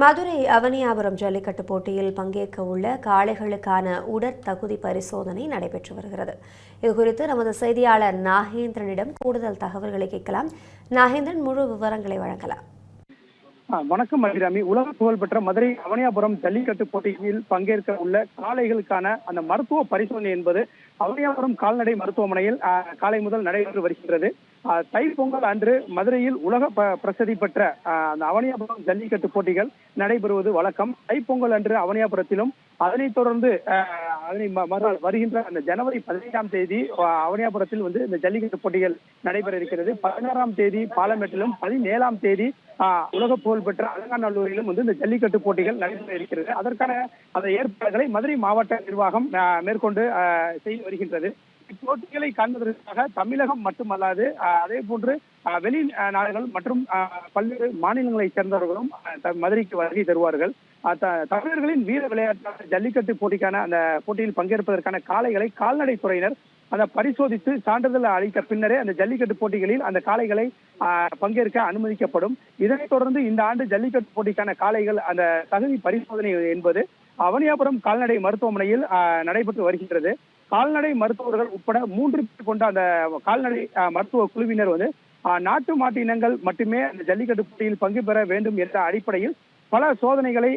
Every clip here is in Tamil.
மதுரை அவனியாபுரம் ஜல்லிக்கட்டு போட்டியில் பங்கேற்க உள்ள காளைகளுக்கான உடற்தகுதி பரிசோதனை நடைபெற்று வருகிறது. இதுகுறித்து நமது செய்தியாளர் நாகேந்திரனிடம் கூடுதல் தகவல்களை கேட்கலாம். நாகேந்திரன், முழு விவரங்களை வழங்கலாம். வணக்கம் அபிராமி. உலக புகழ்பெற்ற மதுரை அவனியாபுரம் ஜல்லிக்கட்டு போட்டியில் பங்கேற்க உள்ள காளைகளுக்கான அந்த மருத்துவ பரிசோதனை என்பது அவனியாபுரம் கால்நடை மருத்துவமனையில் காலை முதல் நடைபெற்று வருகின்றது. தைப்பொங்கல் அன்று மதுரையில் உலக பிரசித்தி பெற்ற அந்த அவனியாபுரம் ஜல்லிக்கட்டு போட்டிகள் நடைபெறுவது வழக்கம். தைப்பொங்கல் அன்று அவனியாபுரத்திலும், அதனைத் தொடர்ந்து வருகின்ற அந்த ஜனவரி 15ஆம் தேதி அவனியாபுரத்தில் இந்த ஜல்லிக்கட்டு போட்டிகள் நடைபெற இருக்கிறது. 16ஆம் தேதி பாலமேட்டிலும், 17ஆம் தேதி உலக புகழ்பெற்ற அலங்காநல்லூரிலும் இந்த ஜல்லிக்கட்டு போட்டிகள் நடைபெற இருக்கிறது. அதற்கான அந்த ஏற்பாடுகளை மதுரை மாவட்ட நிர்வாகம் மேற்கொண்டு செய்து வருகின்றது. இப்போட்டிகளை காண்பதற்காக தமிழகம் மட்டுமல்லாது அதே போன்று வெளி நாடுகள் மற்றும் பல்வேறு மாநிலங்களைச் சேர்ந்தவர்களும் மதுரைக்கு வருகை தருவார்கள். தமிழர்களின் வீர விளையாட்டான ஜல்லிக்கட்டு போட்டிக்கான அந்த போட்டியில் பங்கேற்பதற்கான காளைகளை கால்நடை துறையினர் அந்த பரிசோதித்து சான்றிதழ் அளித்த பின்னரே அந்த ஜல்லிக்கட்டு போட்டிகளில் அந்த காளைகளை பங்கேற்க அனுமதிக்கப்படும். இதனைத் தொடர்ந்து இந்த ஆண்டு ஜல்லிக்கட்டு போட்டிக்கான காளைகள் அந்த தகுதி பரிசோதனை என்பது அவனியாபுரம் கால்நடை மருத்துவமனையில் நடைபெற்று வருகின்றது. கால்நடை மருத்துவர்கள் உட்பட 3 பேர் கொண்ட அந்த கால்நடை மருத்துவ குழுவினர் நாட்டு மாட்டு இனங்கள் மட்டுமே அந்த ஜல்லிக்கட்டு போட்டியில் பங்கு பெற வேண்டும் என்ற அடிப்படையில் பல சோதனைகளை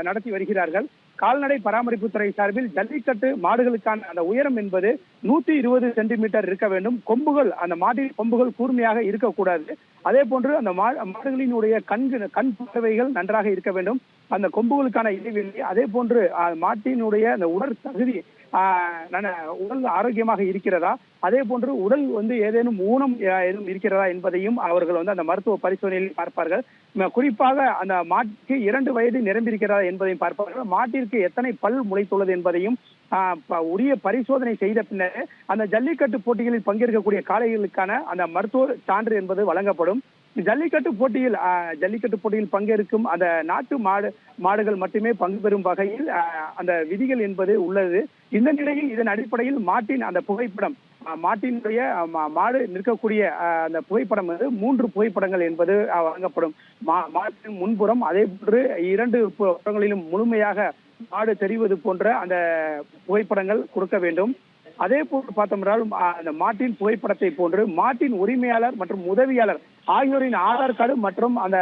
நடத்தி வருகிறார்கள். கால்நடை பராமரிப்புத்துறை சார்பில் ஜல்லிக்கட்டு மாடுகளுக்கான அந்த உயரம் என்பது 120 சென்டிமீட்டர் இருக்க வேண்டும். கொம்புகள், அந்த மாட்டின் கொம்புகள் கூர்மையாக இருக்கக்கூடாது. அதே போன்று அந்த மாடுகளினுடைய கண் பார்வைகள் நன்றாக இருக்க வேண்டும். அந்த கொம்புகளுக்கான இடைவெளி, அதே போன்று மாட்டினுடைய அந்த உடல் தகுதி, உடல் ஆரோக்கியமாக இருக்கிறதா, அதே போன்று உடல் ஏதேனும் ஊனம் எதுவும் இருக்கிறதா என்பதையும் அவர்கள் அந்த மருத்துவ பரிசோதனையில் பார்ப்பார்கள். குறிப்பாக அந்த மாட்டுக்கு 2 வயது நிரம்பியிருக்கிறதா என்பதையும் பார்ப்பார்கள். மாட்டிற்கு எத்தனை பல் முளைத்துள்ளது என்பதையும் உரிய பரிசோதனை செய்த பின்னர் அந்த ஜல்லிக்கட்டு போட்டிகளில் பங்கேற்கக்கூடிய காளைகளுக்கான அந்த மருத்துவ சான்று என்பது வழங்கப்படும். ஜல்லிக்கட்டு போட்டியில் பங்கேற்கும் அந்த நாட்டு மாடுகள் மட்டுமே பங்கு பெறும் வகையில் அந்த விதிகள் என்பது உள்ளது. இந்த நிலையில் இதன் அடிப்படையில் மாட்டின் அந்த புகைப்படம், மாட்டினுடைய மாடு நிற்கக்கூடிய அந்த புகைப்படம் 3 புகைப்படங்கள் என்பது வழங்கப்படும். மாட்டின் முன்புறம், அதே போன்று 2 புறங்களிலும் முழுமையாக மாடு தெரிவது போன்ற அந்த புகைப்படங்கள் கொடுக்க வேண்டும். அதே போன்று பார்த்தோம்னால் அந்த மாட்டின் புகைப்படத்தை போன்று மாட்டின் உரிமையாளர் மற்றும் உதவியாளர் ஆகியோரின் ஆதார் கார்டு மற்றும் அந்த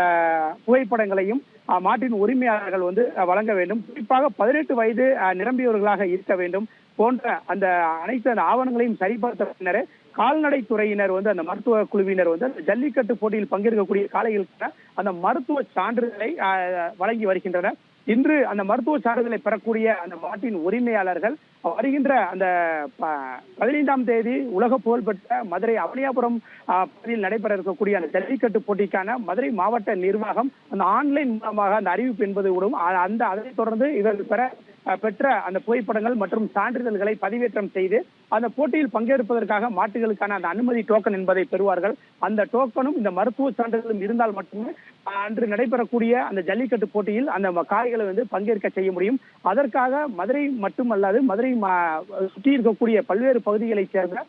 புகைப்படங்களையும் மாட்டின் உரிமையாளர்கள் வழங்க வேண்டும். குறிப்பாக 18 வயது நிரம்பியவர்களாக இருக்க வேண்டும் போன்ற அந்த அனைத்து ஆவணங்களையும் சரிபார்த்த பின்னரே கால்நடை துறையினர் அந்த மருத்துவ குழுவினர் அந்த ஜல்லிக்கட்டு போட்டியில் பங்கேற்கக்கூடிய காளைகளுக்கான அந்த மருத்துவ சான்றிதழை வழங்கி வருகின்றனர். இன்று அந்த மருத்துவ சான்றிதழை பெறக்கூடிய அந்த மாட்டின் உரிமையாளர்கள் வருகின்ற அந்த 15ஆம் தேதி உலக புகழ்பெற்ற மதுரை அவனியாபுரம் பகுதியில் நடைபெற இருக்கக்கூடிய அந்த ஜல்லிக்கட்டு போட்டிக்கான மதுரை மாவட்ட நிர்வாகம் அந்த ஆன்லைன் மூலமாக அந்த அறிவிப்பு என்பது விடும். அதனைத் தொடர்ந்து இவர்கள் பெற்ற அந்த புகைப்படங்கள் மற்றும் சான்றிதழ்களை பதிவேற்றம் செய்து அந்த போட்டியில் பங்கேற்பதற்காக மாட்டுகளுக்கான அந்த அனுமதி டோக்கன் என்பதை பெறுவார்கள். அந்த டோக்கனும் இந்த மருத்துவ சான்றிதழும் இருந்தால் மட்டுமே அன்று நடைபெறக்கூடிய அந்த ஜல்லிக்கட்டு போட்டியில் அந்த காளைகளை பங்கேற்க செய்ய முடியும். அதற்காக மதுரை மட்டுமல்லாது மதுரை சுற்றி இருக்கக்கூடிய பல்வேறு பகுதிகளைச் சேர்ந்த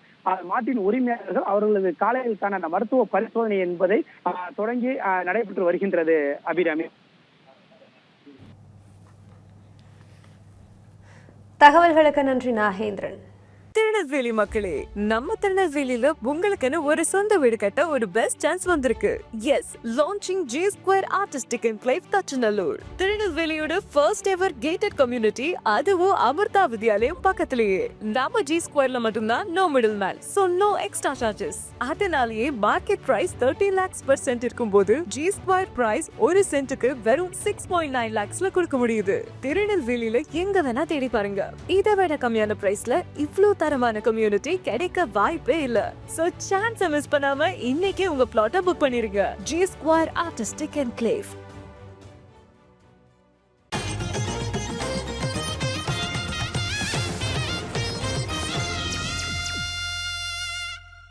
மாட்டின் உரிமையாளர்கள் அவர்களது காளைகளுக்கான அந்த மருத்துவ பரிசோதனை என்பதை தொடங்கி நடைபெற்று வருகின்றது. அபிராமி, தகவல்களுக்கு நன்றி நாகேந்திரன். திருநெல்வேலி மக்களே, நம்ம திருநெல்வேலியில உங்களுக்குன்னு ஒரு சொந்த வீடு கட்ட ஒரு பெஸ்ட் சான்ஸ் வந்திருக்கு. Yes, launching G Square Artistic Enclave Thachanallur. திருநெல்வேலியோட ஃபர்ஸ்ட் எவர் கேட்டட் கம்யூனிட்டி, அதுவும் அமிர்தா வித்யாலயம் பக்கத்திலேயே. நம்ம G Squareல மட்டும்தான் no middle man, so no extra charges. அதனாலேயே market price 30 lakhs per cent இருக்கும்போது G Square பிரைஸ் ஒரு சென்ட்டுக்கு வெறும் 6.9 lakhsல கொடுக்க முடியுது. திருநெல்வேலியில எங்க வேணா தேடி பாருங்க, இதை விட கம்மியான பிரைஸ்ல இவ்ளோ தரமான கம்யூனிட்டி கிடைக்க வாய்ப்பே இல்ல. சோ சான்ஸ் மிஸ் பண்ணாம இன்னைக்கே உங்க பிளாட்டை புக் பண்ணிருங்க. G Square Artistic Enclave.